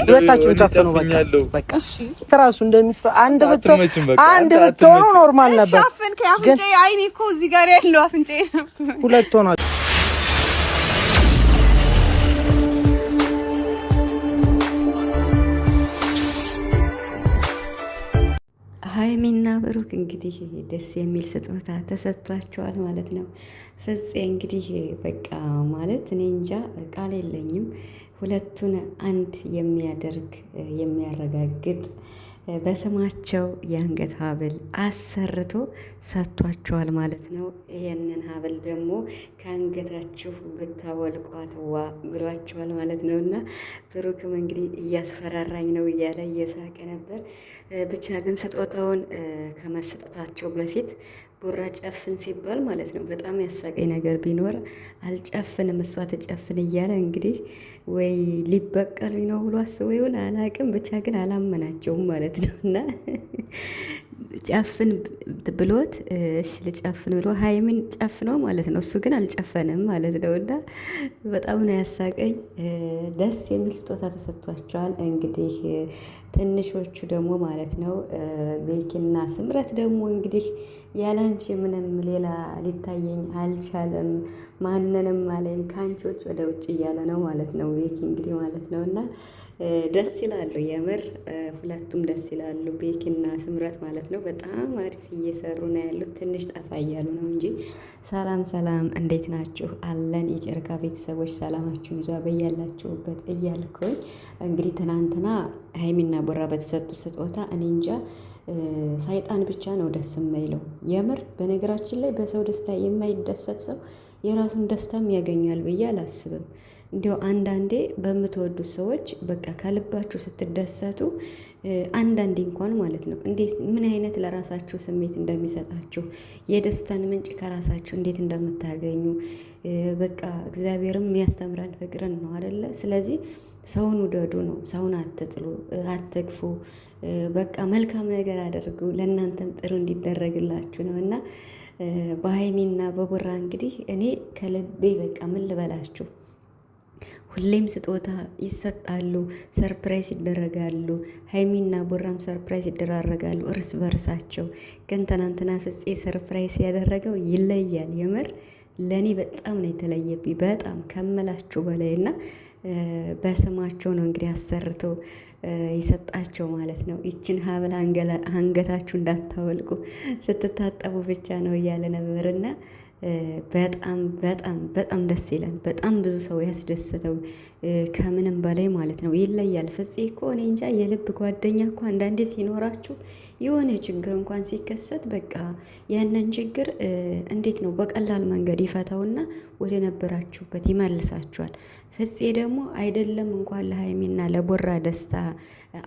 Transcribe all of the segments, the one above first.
ሁለታችሁም ጨፍኑ በቃ እሺ ትራሱ እንደሚስተ አንድ ብትሆኑ ኖርማል ነበር ግን አይኔ እኮ እዚህ ጋር ያለው አፍንጬ ሁለት ሆነ ሀይሚና ብሩክ እንግዲህ ደስ የሚል ስጦታ ተሰጥቷቸዋል ማለት ነው። ፍፄ እንግዲህ በቃ ማለት እኔ እንጃ ቃል የለኝም። ሁለቱን አንድ የሚያደርግ የሚያረጋግጥ በስማቸው የአንገት ሀብል አሰርቶ ሰጥቷቸዋል ማለት ነው። ይህንን ሀብል ደግሞ ከአንገታችሁ ብታወልቋት ዋ ብሏቸዋል ማለት ነው። እና ብሩክም እንግዲህ እያስፈራራኝ ነው እያለ እየሳቀ ነበር። ብቻ ግን ስጦታውን ከመሰጠታቸው በፊት ቡራ ጨፍን ሲባል ማለት ነው በጣም ያሳቀኝ ነገር ቢኖር አልጨፍንም እሷ ትጨፍን እያለ እንግዲህ ወይ ሊበቀሉኝ ነው ብሎ አስቦ ይሆን አላቅም። ብቻ ግን አላመናቸውም ማለት ነው። እና ጨፍን ብሎት እሺ ልጨፍን ብሎ ሀይሚን ጨፍነው ማለት ነው። እሱ ግን አልጨፈንም ማለት ነው። እና በጣም ነው ያሳቀኝ። ደስ የሚል ስጦታ ተሰጥቷቸዋል። እንግዲህ ትንሾቹ ደግሞ ማለት ነው ቤኪና ስምረት ደግሞ እንግዲህ ያላንቺ ምንም ሌላ ሊታየኝ አልቻለም፣ ማንንም አለኝ ከአንቺ ውጭ ወደ ውጭ እያለ ነው ማለት ነው ቤኪ እንግዲህ ማለት ነው። እና ደስ ይላሉ የምር ሁለቱም ደስ ይላሉ፣ ቤኪና ስምረት ማለት ነው። በጣም አሪፍ እየሰሩ ነው ያሉት። ትንሽ ጠፋ እያሉ ነው እንጂ። ሰላም ሰላም፣ እንዴት ናችሁ? አለን የጨረቃ ቤተሰቦች ሰላማችሁ ይዛ በያላችሁበት እያልኩኝ እንግዲህ ትናንትና ሀይሚና ቡራ በተሰጡት ስጦታ እኔ እንጃ ሰይጣን ብቻ ነው ደስ የማይለው የምር። በነገራችን ላይ በሰው ደስታ የማይደሰት ሰው የራሱን ደስታም ያገኛል ብዬ አላስብም። እንዲያው አንዳንዴ በምትወዱት ሰዎች በቃ ከልባችሁ ስትደሰቱ አንዳንዴ እንኳን ማለት ነው እንዴት ምን አይነት ለራሳችሁ ስሜት እንደሚሰጣችሁ የደስታን ምንጭ ከራሳችሁ እንዴት እንደምታገኙ በቃ እግዚአብሔርም የሚያስተምረን ፍቅርን ነው አይደለ? ስለዚህ ሰውን ውደዱ ነው። ሰውን አትጥሉ፣ አትግፉ። በቃ መልካም ነገር አድርጉ፣ ለእናንተም ጥሩ እንዲደረግላችሁ ነው። እና በሀይሚና በቡራ እንግዲህ እኔ ከልቤ በቃ ምን ልበላችሁ ሁሌም ስጦታ ይሰጣሉ፣ ሰርፕራይዝ ይደረጋሉ። ሀይሚና ቡራም ሰርፕራይዝ ይደራረጋሉ እርስ በርሳቸው። ግን ትናንትና ፍፄ ሰርፕራይዝ ያደረገው ይለያል። የምር ለእኔ በጣም ነው የተለየብኝ፣ በጣም ከመላችሁ በላይ እና በስማቸው ነው እንግዲህ አሰርቶ ይሰጣቸው ማለት ነው። ይችን ሀብል አንገታችሁ እንዳታወልቁ ስትታጠቡ ብቻ ነው እያለ ነበርና በጣም በጣም በጣም ደስ ይላል። በጣም ብዙ ሰው ያስደስተው ከምንም በላይ ማለት ነው። ይለያል ፍፄ እኮ እኔ እንጃ የልብ ጓደኛ እኮ አንዳንዴ ሲኖራችሁ የሆነ ችግር እንኳን ሲከሰት በቃ ያንን ችግር እንዴት ነው በቀላል መንገድ ይፈታውና ወደ ነበራችሁበት ይመልሳችኋል። ፍፄ ደግሞ አይደለም እንኳን ለሀይሚና ለቦራ ደስታ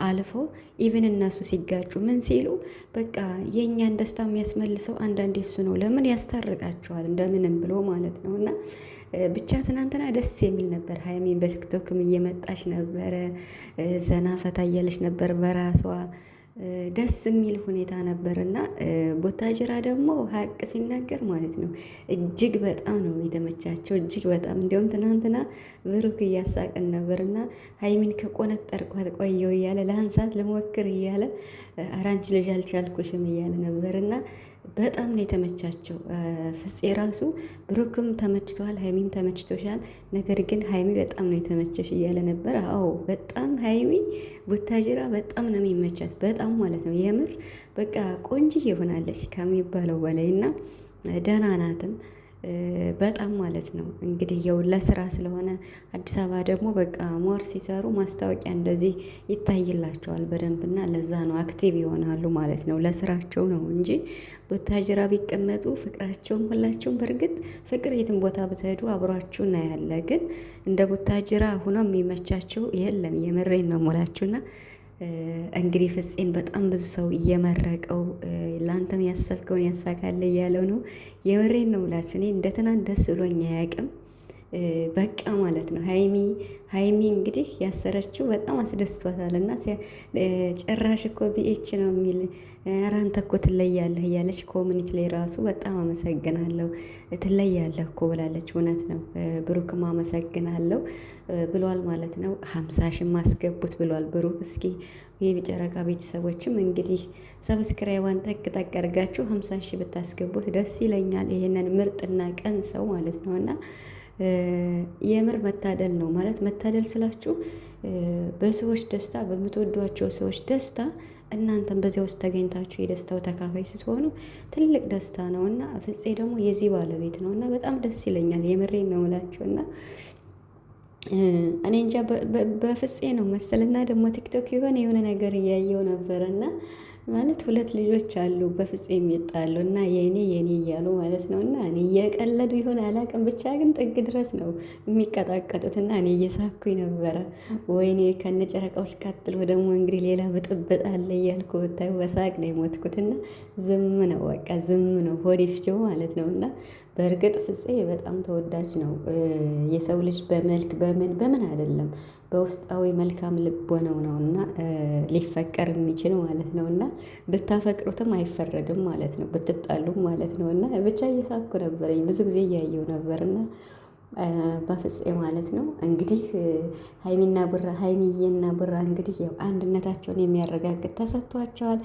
አልፈው ኢቭን እነሱ ሲጋጩ ምን ሲሉ በቃ የእኛን ደስታ የሚያስመልሰው አንዳንዴ እሱ ነው። ለምን ያስታርቃቸዋል እንደምንም ብሎ ማለት ነው። እና ብቻ ትናንትና ደስ የሚል ነበር። ሀይሚን በቲክቶክም እየመጣች ነበረ፣ ዘና ፈታ እያለች ነበር በራሷ ደስ የሚል ሁኔታ ነበር። እና ቦታጅራ ደግሞ ሀቅ ሲናገር ማለት ነው እጅግ በጣም ነው የተመቻቸው፣ እጅግ በጣም እንዲሁም ትናንትና ብሩክ እያሳቀን ነበር እና ሀይሚን ከቆነጠርኳት ቆየው እያለ ለአንሳት ልሞክር እያለ አራንች ልጅ አልቻልኩሽም እያለ ነበር እና በጣም ነው የተመቻቸው። ፍፄ ራሱ ብሩክም ተመችቷል፣ ሀይሚም ተመችቶሻል፣ ነገር ግን ሀይሚ በጣም ነው የተመቸሽ እያለ ነበር። አዎ በጣም ሀይሚ ቡታጅራ በጣም ነው የሚመቻት፣ በጣም ማለት ነው የምር በቃ ቆንጆ ይሆናለች ከሚባለው በላይ እና ደህና ናትም በጣም ማለት ነው። እንግዲህ ያው ለስራ ስለሆነ አዲስ አበባ ደግሞ በቃ ሞር ሲሰሩ ማስታወቂያ እንደዚህ ይታይላቸዋል በደንብና ለዛ ነው አክቲቭ ይሆናሉ ማለት ነው። ለስራቸው ነው እንጂ ቡታጅራ ቢቀመጡ ፍቅራቸውም ሁላቸውም በእርግጥ ፍቅር የትም ቦታ ብትሄዱ አብሯችሁ እና ያለ ግን እንደ ቡታጅራ ሆኖ የሚመቻቸው የለም። የምሬን ነው ሞላችሁና እንግዲህ ፍፄን በጣም ብዙ ሰው እየመረቀው ለአንተም ያሰብከውን ያሳካል እያለው ነው። የምሬን ነው ብላችሁ እኔ እንደ ትናንት ደስ ብሎኝ አያውቅም። በቃ ማለት ነው። ሀይሚ እንግዲህ ያሰረችው በጣም አስደስቷታል። እና ጭራሽ እኮ ቢኤች ነው የሚል ኧረ አንተ እኮ ትለያለህ እያለች ኮሚኒቲ ላይ ራሱ በጣም አመሰግናለሁ ትለያለህ እኮ ብላለች። እውነት ነው። ብሩክም አመሰግናለሁ ብሏል ማለት ነው። 50 ሺህ ማስገቡት ብሏል ብሩክ። እስኪ የጨረቃ ቤተሰቦችም እንግዲህ ሰብስክራይቧን ጠቅ ጠቅ አድርጋችሁ 50 ሺህ ብታስገቡት ደስ ይለኛል። ይሄንን ምርጥና ቀን ሰው ማለት ነው እና የምር መታደል ነው ማለት መታደል ስላችሁ በሰዎች ደስታ በምትወዷቸው ሰዎች ደስታ እናንተም በዚያ ውስጥ ተገኝታችሁ የደስታው ተካፋይ ስትሆኑ ትልቅ ደስታ ነው እና ፍፄ ደግሞ የዚህ ባለቤት ነው እና በጣም ደስ ይለኛል። የምሬን ነው እላችሁ እና እኔ እንጃ በፍፄ ነው መሰልና ደግሞ ቲክቶክ የሆነ ነገር እያየው ነበረ እና ማለት 2 ልጆች አሉ በፍፄ የሚጣሉ እና የኔ እያሉ ማለት ነው እና እኔ እየቀለዱ ይሆን አላውቅም፣ ብቻ ግን ጥግ ድረስ ነው የሚቀጣቀጡት እና እኔ እየሳኩኝ ነበረ። ወይኔ ከነጨረቃዎች ቀጥሎ ደግሞ እንግዲህ ሌላ ብጥብጥ አለ እያልኩ ብታዩ በሳቅ ነው የሞትኩትና ዝም ነው በቃ ዝም ነው ሆዲፍጆ ማለት ነው እና በእርግጥ ፍፄ በጣም ተወዳጅ ነው። የሰው ልጅ በመልክ በምን አይደለም በውስጣዊ መልካም ልቦናው ነው እና ሊፈቀር የሚችል ማለት ነው እና ብታፈቅሩትም አይፈረድም ማለት ነው፣ ብትጣሉም ማለት ነው እና ብቻ እየሳኩ ነበረኝ ብዙ ጊዜ እያየው ነበርና በፍፄ ማለት ነው እንግዲህ ሀይሚዬና ቡራ እንግዲህ ያው አንድነታቸውን የሚያረጋግጥ ተሰጥቷቸዋል።